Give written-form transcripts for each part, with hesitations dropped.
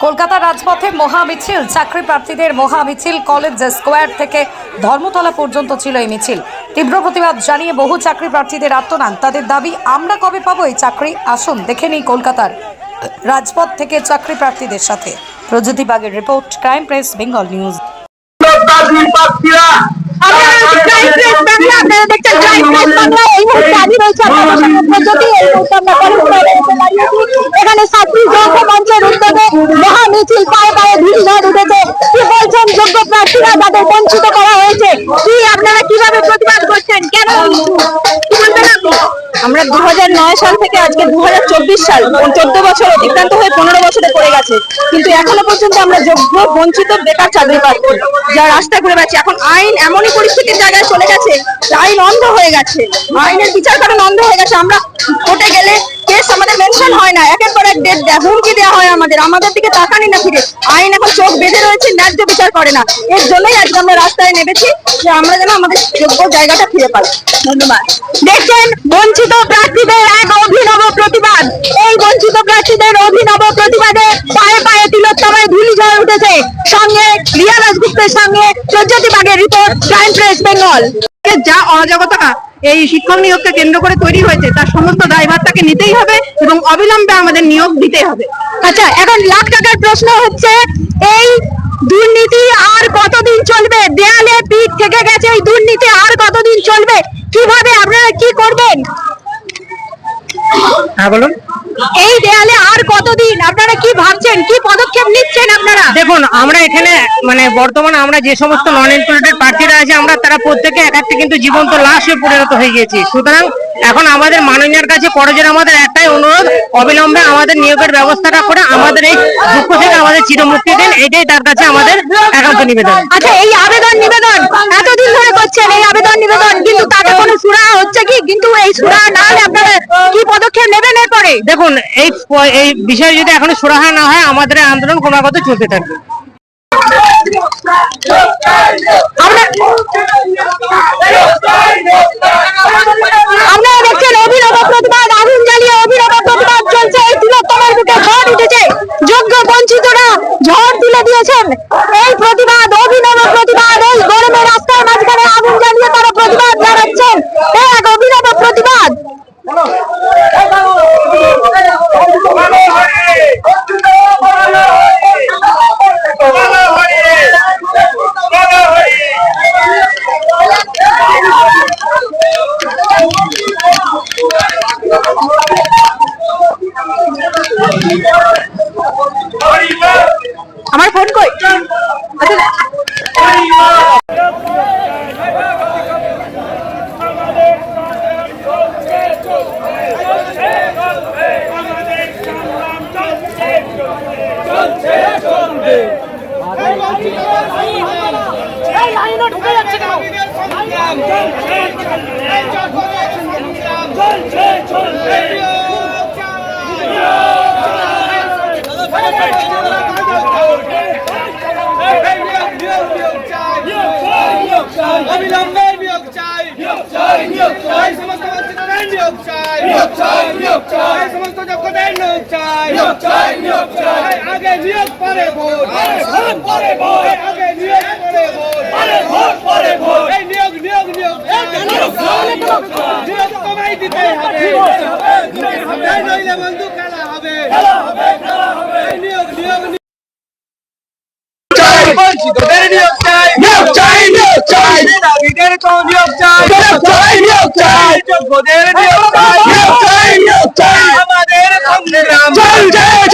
কলকাতা রাজপথে মহামিছিল, চাকরি প্রার্থীদের মহামিছিল কলেজ স্কোয়ার থেকে ধর্মতলা পর্যন্ত ছিল এই মিছিল। তীব্র প্রতিবাদ জানিয়ে বহু চাকরি প্রার্থীদের আত্মনান। তাদের দাবি, আমরা কবে পাবো এই চাকরি? আসুন দেখে নিই কলকাতার রাজপথ থেকে চাকরি প্রার্থীদের সাথে। প্রজ্যোতি বাগের report, crime press Bengal news. এখানে ছাত্রী যৌথ মঞ্চের উদ্যোগে মহামিছিল পায়ে পায়ে ধূলিঝড় উঠেছে। কি বলছেন যোগ্য প্রার্থীরা যাদের বঞ্চিত করা হয়েছে? কি আপনারা কিভাবে প্রতিবাদ করছেন? কেন আমরা 2009 সাল থেকে আজকে 2024 সাল 14 বছর অতিক্রান্ত হয়ে 15 বছরে পড়ে গেছে, কিন্তু এখনো পর্যন্ত আমরা যোগ্য বঞ্চিত বেকার চাকরি প্রার্থী যা রাস্তা ঘুরে বেড়াচ্ছে। এখন আইন এমনই পরিস্থিতির জায়গায় চলে গেছে, আইন অন্ধ হয়ে গেছে, আইনের বিচার কারণ অন্ধ হয়ে গেছে। আমরা কোর্টে গেলে কেস আমাদের মেনশন হয় না, একের পর এক ডেট দেয়, হুমকি দেওয়া হয়, আমাদের দিকে তাকানি না ফিরে। আইন এখন চোখ বেঁধে রয়েছে, ন্যায্য বিচার করে না। এর জন্যই আজকে আমরা রাস্তায় নেমেছি যে আমরা যেন আমাদের যোগ্য জায়গাটা ফিরে পাই। ধন্যবাদ। দেখছেন বঞ্চিত প্রার্থীদের এক অভিনব প্রতিবাদ। এই বঞ্চিত প্রার্থীদের অভিনব প্রতিবাদে পায়ে পায়ে তিলোত্তমায় ধূলিঝড় উঠেছে। সঙ্গে রিয়া দাশগুপ্তের সঙ্গে প্রজ্যোতি বাগের রিপোর্ট, ক্রাইম প্রেস বেঙ্গল। যা অরাজকতা এই শিক্ষক নিয়োগকে কেন্দ্র করে তৈরি হয়েছে, তার সমস্ত দায়ভার তাকে নিতেই হবে এবং অবিলম্বে আমাদের নিয়োগ দিতে হবে। আচ্ছা, এখন লাখ টাকার প্রশ্ন হচ্ছে, এই দুর্নীতি আর কতদিন চলবে? দেয়ালে পিঠ থেকে গেছে, এই দুর্নীতি আর কতদিন চলবে? কিভাবে আপনারা কি করবেন? হ্যাঁ বলুন। এই দেয়ালে আর কতদিন? আপনারা কি ভাবছেন, কি পদক্ষেপ নিচ্ছেন আপনারা? দেখুন, আমরা এখানে বর্তমানে আমরা যে সমস্ত নন ইনক্লুডেড প্রার্থীরা আছে, আমরা তারা প্রত্যেকে এক একটা কিন্তু জীবন্ত লাশ হয়ে পরিণত হয়ে গেছি। সুতরাং এখন আমাদের মাননীয়ের কাছে করজোর আমাদের একটাই অনুরোধ, অবিলম্বে আমাদের নিয়োগের ব্যবস্থাটা করে আমাদের এই দুঃখ থেকে আমাদের চিরমুক্তি দিন, এটাই তার কাছে আমাদের একান্ত নিবেদন। আচ্ছা, এই আবেদন নিবেদন এতদিন ধরে করছেন, এই আবেদন নিবেদন, কিন্তু তাতে কোনো সুরাহা হচ্ছে কি? কিন্তু এই সুরাহা না হলে আপনারা কি পদক্ষেপ নেবেন এরপরে? দেখুন, এই বিষয়ে যদি এখনো সুরাহা না হয়, আমাদের আন্দোলন ক্রমাগত চলতে থাকবে। আপনারা দেখছেন অভিনব প্রতিবাদ, আগুন জ্বালিয়ে অভিনব প্রতিবাদ চলছে। এই তিলোত্তমার বুকে ঝড় উঠেছে, যোগ্য বঞ্চিতরা ঝড় তুলে দিয়েছেন। এই প্রতিবাদ, অভিনব প্রতিবাদ, এই গরমে রাস্তার মাঝখানে আগুন জ্বালিয়ে তারা প্রতিবাদ জানাচ্ছেন। এক অভিনব প্রতিবাদ। আমার ফোন কই? অবিলম্বে নিয়োগ চাই, সমস্ত বঞ্চিতদের নিয়োগ চাই, সমস্ত যোগ্যদের নিয়োগ চাই, আগে নিয়োগ পরে ভোট, আগে নিয়োগ পরে ভোট, এই নিয়োগ তোমায় দিতে হবে, নইলে বন্ধু খেলা হবে। নিয়োগ বঞ্চিতদের নিয়োগ চাই, নাগরিকদের নিয়োগ চাই, যোগ্যদের নিয়োগ চাই, আমাদের সংগ্রাম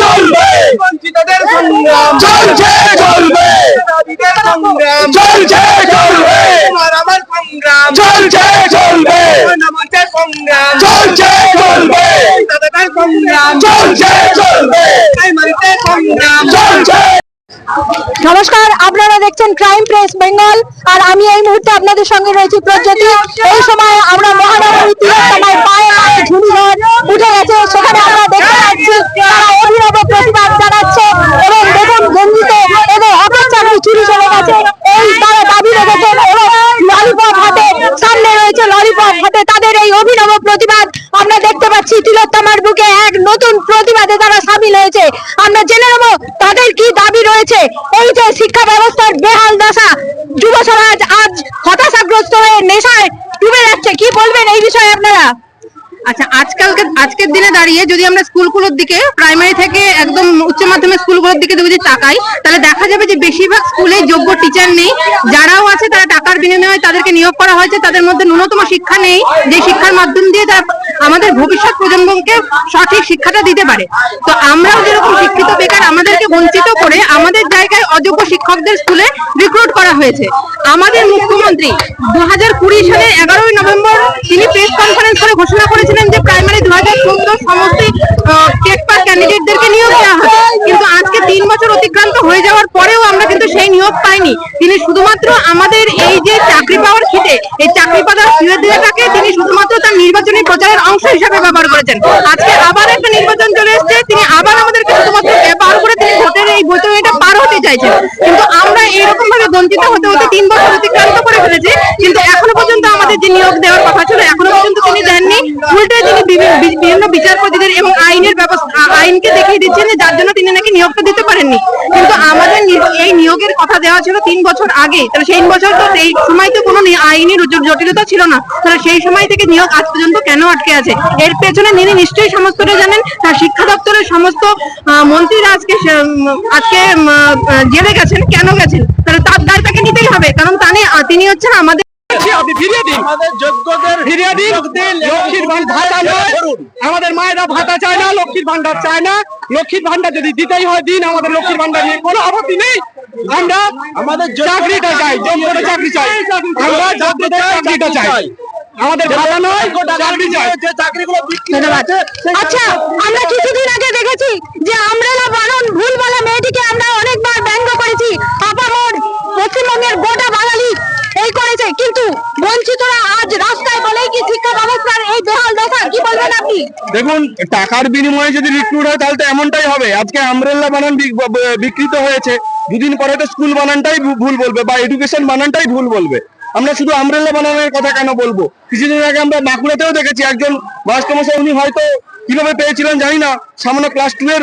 চলবে, বঞ্চিতদের সংগ্রাম চলবে, নাগরিকদের সংগ্রাম চলবে, আমার সংগ্রাম চলবে, আমাদের সংগ্রাম চলবে, তাদের সংগ্রাম চলবে, আমাদের সংগ্রাম চলবে। নমস্কার, আপনারা দেখছেন ক্রাইম প্রেস বেঙ্গল, আর আমি এই মুহূর্তে আপনাদের সঙ্গে রয়েছি প্রজ্যোতি। এই সময় আমরা মহানগরী তিলোত্তমায় পায়ে পায়ে ধূলিঝড় উঠে গেছে, সেখানে আমরা দেখতে প্রতিবাদ আমরা দেখতে পাচ্ছি। তিলোত্তমার বুকে এক নতুন প্রতিবাদে তারা সামিল হয়েছে। আমরা জেনে নেব তাদের কি দাবি রয়েছে। এই যে শিক্ষা ব্যবস্থার বেহাল দশা, যুব সমাজ আজ হতাশাগ্রস্ত হয়ে নেশায় ডুবে যাচ্ছে, কি বলবেন এই বিষয়ে আপনারা? আচ্ছা, আজকের দিনে দাঁড়িয়ে যদি আমরা স্কুলগুলোর দিকে, প্রাইমারি থেকে একদম উচ্চ মাধ্যমিক স্কুলগুলোর দিকে যদি তাকাই, তাহলে দেখা যাবে যে বেশিরভাগ স্কুলে যোগ্য টিচার নেই। যারাও আছে তারা টাকার বিনিময়ে তাদেরকে নিয়োগ করা হয়েছে। তাদের মধ্যে ন্যূনতম শিক্ষা নেই, যে শিক্ষার মাধ্যম দিয়ে তারা আমাদের ভবিষ্যৎ প্রজন্মকে সঠিক শিক্ষাটা দিতে পারে। তো আমরাও যেরকম শিক্ষিত বেকার, আমাদেরকে বঞ্চিত করে আমাদের জায়গায় অযোগ্য শিক্ষকদের স্কুলে রিক্রুট করা হয়েছে। আমাদের মুখ্যমন্ত্রী 2020 সালের 11ই নভেম্বর তিনি প্রেস কনফারেন্স করে ঘোষণা করেছিলেন যে প্রাইমারি 2014 সমস্ত টেট পাস ক্যান্ডিডেটদেরকে নিয়োগ দেওয়া হবে। কিন্তু আজকে 3 বছর অতিক্রান্ত হয়ে যাওয়ার পরেও আমরা কিন্তু সেই নিয়োগ পাইনি। তিনি শুধুমাত্র আমাদের এই যে চাকরি পাওয়ার খিদে, এই চাকরি পাওয়ার খিদেটাকে তিনি শুধুমাত্র তার নির্বাচনী প্রচারের অংশ হিসাবে ব্যবহার করেছেন। আজকে আবার একটা নির্বাচন চলে এসেছে, তিনি আবার আমাদেরকে শুধুমাত্র ব্যবহার করে তিনি ভোটের এই বৈতরণীটা পার হতে চাইছেন। কিন্তু আমরা এইরকম ভাবে বঞ্চিত হতে হতে 3 বছর অতিক্রান্ত করে ফেলেছি, কিন্তু এখনো পর্যন্ত আমাদের যে নিয়োগ দেওয়ার কথা ছিল এখনো পর্যন্ত তিনি দেননি। উল্টে তিনি বিভিন্ন বিচারপতিদের এবং আইনের ব্যবস্থা, আইনকে দেখিয়ে দিচ্ছেন যে যার জন্য তিনি নাকি নিয়োগটা দিতে পারেননি। কিন্তু আমাদের এই নিয়োগের কথা দেওয়া ছিল 3 বছর আগে। তাহলে সেই বছর তো এই সময় তো কোনো আইনি জটিলতা ছিল না, তাহলে সেই সময় থেকে নিয়োগ আজ পর্যন্ত কেন আটকে আছে? এর পেছনে তিনি নিশ্চয়ই সমস্তটা জানেন। তার শিক্ষা দপ্তরের সমস্ত মন্ত্রীরা আজকে জেলে গেছেন, কেন গেছেন? তাহলে তার দায় তাকে নিতেই হবে, কারণ তিনি হচ্ছেন আমাদের। আপনি ফিরিয়ে দিন, আমাদের যোগ্যদের ফিরিয়ে দিন। লক্ষ্মীর ভাতা নয়, আমাদের মায়েরা ভাতা চায় না, লক্ষ্মীর ভান্ডার চায় না। লক্ষ্মীর ভান্ডার যদি দিতেই হয় দিন, আমাদের লক্ষ্মীর ভান্ডার নিয়ে কোনো আপত্তি নেই। আমরা আমাদের চাকরিটা চাই, যোগ্যতা চাকরি চাই, আমরা যোগ্যতা চাকরিটা চাই। আমাদের ভাতা নয়, চাকরি চাই। যে চাকরিগুলো ধন্যবাদ। আচ্ছা, আমরা কিছুদিন আগে দেখেছি যে আমরেলা বানন ভুল বলা মেয়েটিকে আমরা অনেকবার ব্যঙ্গ করেছি। আপামর পশ্চিমবঙ্গের গোটা বাঙালি এই করেছে, কিন্তু বঞ্চিতরা আজ রাস্তায় বলেই কি শিক্ষা ব্যবস্থার এই বেহাল দশা, কি বলবেন আপনি? দেখুন, টাকার বিনিময়ে যদি রিক্রুট হয় তাহলে তো এমনটাই হবে। আজকে আমরেলা বানান বিকৃত হয়েছে, দুদিন পরে তো স্কুল বানানটাই ভুল বলবে বা এডুকেশন বানানটাই ভুল বলবে। আমরা শুধু আমরেলা বানানের কথা কেন বলবো? কিছুদিন আগে আমরা বাঁকুড়াতেও দেখেছি একজন মাস্টারমশাই, উনি হয়তো কিভাবে পেয়েছিলেন জানি না, সামান্য ক্লাস 2 এর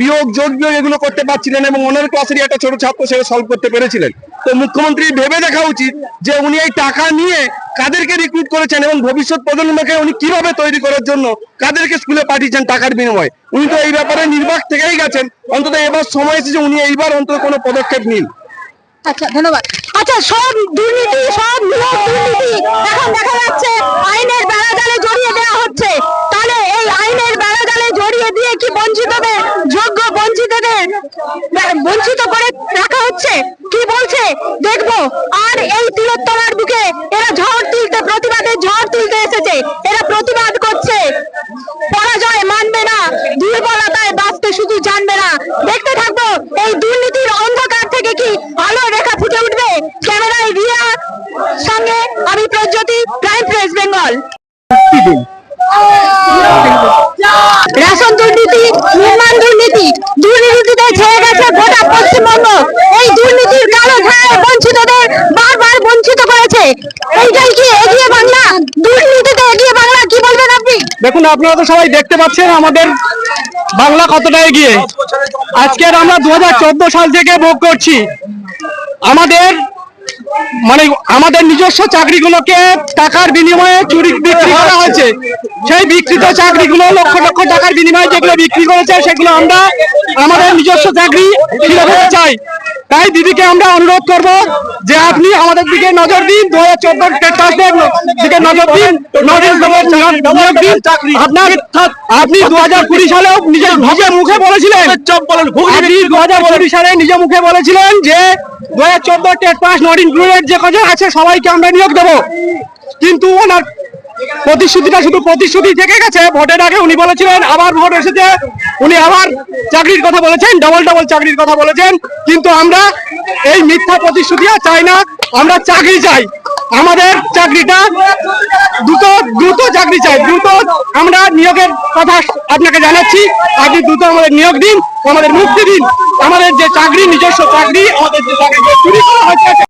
বিয়োগ যোগ বিয়োগ এগুলো করতে পারছিলেন এবং ওনার ক্লাসেরই একটা ছোট ছাত্র সেটা সলভ করতে পেরেছিলেন। তো মুখ্যমন্ত্রী ভেবে দেখা উচিত যে উনি এই টাকা নিয়ে কাদেরকে রিক্রুট করেছেন এবং ভবিষ্যৎ প্রজন্মকে উনি কিভাবে তৈরি করার জন্য কাদেরকে স্কুলে পাঠিয়েছেন টাকার বিনিময়ে। উনি তো এই ব্যাপারে নির্বাক থেকেই গেছেন। অন্তত এবার সময় এসেছে উনি এইবার অন্তত কোনো পদক্ষেপ নিন। আচ্ছা, ধন্যবাদ। আচ্ছা, সব দুর্নীতি, সব নিয়োগ দুর্নীতি এখন দেখা যাচ্ছে আইনের বেড়াজালে জড়িয়ে দেওয়া হচ্ছে। তাহলে এই আইনের বেড়াজালে জড়িয়ে দিয়ে কি বঞ্চিতদের, যোগ্য বঞ্চিতদের বঞ্চিত করে রাখা হচ্ছে? কি বলছে দেখবো। আর এই তিলোত্তমার বুকে এরা ঝড় তুলতে, প্রতিবাদের ঝড় তুলতে এসেছে। এরা প্রতিবাদ করছে, পরাজয় মানবে না, দুর্বলতায় বাঁচতে শুধু জানবে না। দেখতে থাকবো এই দুর্নীতির অন্ধকার থেকে কি আলো রেখা ফুটে উঠবে। ক্যামেরায় রিয়া সঙ্গে আমি প্রজ্যোতি, প্রাইম প্রেস বেঙ্গল। রেশন দুর্নীতি, নির্মাণ দুর্নীতি, দুর্নীতিতে ছেয়ে গেছে গোটা পশ্চিমবঙ্গ। এই দুর্নীতির কালো ছায়ায় বঞ্চিতদের বারবার বঞ্চিত করেছে। এইটাই কি এগিয়ে বাংলা? দুর্নীতিতে এগিয়ে বাংলা, কি বলবেন আপনি? দেখুন, আপনারা তো সবাই দেখতে পাচ্ছেন আমাদের বাংলা কতটা এগিয়ে। আজকের আমরা 2014 সাল থেকে ভোগ করছি। আমাদের নিজস্ব চাকরিগুলোকে টাকার বিনিময়ে বিক্রি করা হয়েছে। সেই বিকৃত চাকরিগুলো লক্ষ লক্ষ টাকার বিনিময়ে যেগুলো বিক্রি করেছে সেগুলো আমরা আমাদের নিজস্ব চাকরি ফিরে পেতে চাই। তাই দিদিকে আমরা অনুরোধ করব যে আপনি আমাদের দিকে নজর দিন, 2014 টেট পাসদের দিকে নজর দিন, আপনি 2020 সালেও নিজে মুখে বলেছিলেন, আপনি 2020 সালে নিজে মুখে বলেছিলেন যে 2014 টেট পাস নট ইনক্লুডেড যে কজন আছে সবাইকে আমরা নিয়োগ দেবো। কিন্তু ওনার প্রতিশ্রুতিটা শুধু প্রতিশ্রুতি থেকে গেছে। ভোটের আগে উনি বলেছিলেন, আবার ভোট এসেছে উনি আবার চাকরির কথা বলেছেন, ডবল চাকরির কথা বলেছেন। কিন্তু আমরা এই মিথ্যা প্রতিশ্রুতি আর চাই না, আমরা চাকরি চাই। আমাদের চাকরিটা দ্রুত চাকরি চাই, দ্রুত আমরা নিয়োগের কথা আপনাকে জানাচ্ছি। আপনি দ্রুত আমাদের নিয়োগ দিন, আমাদের মুক্তি দিন। আমাদের যে চাকরি, নিজস্ব চাকরি, আমাদের যে চাকরি চুরি করা হয়েছে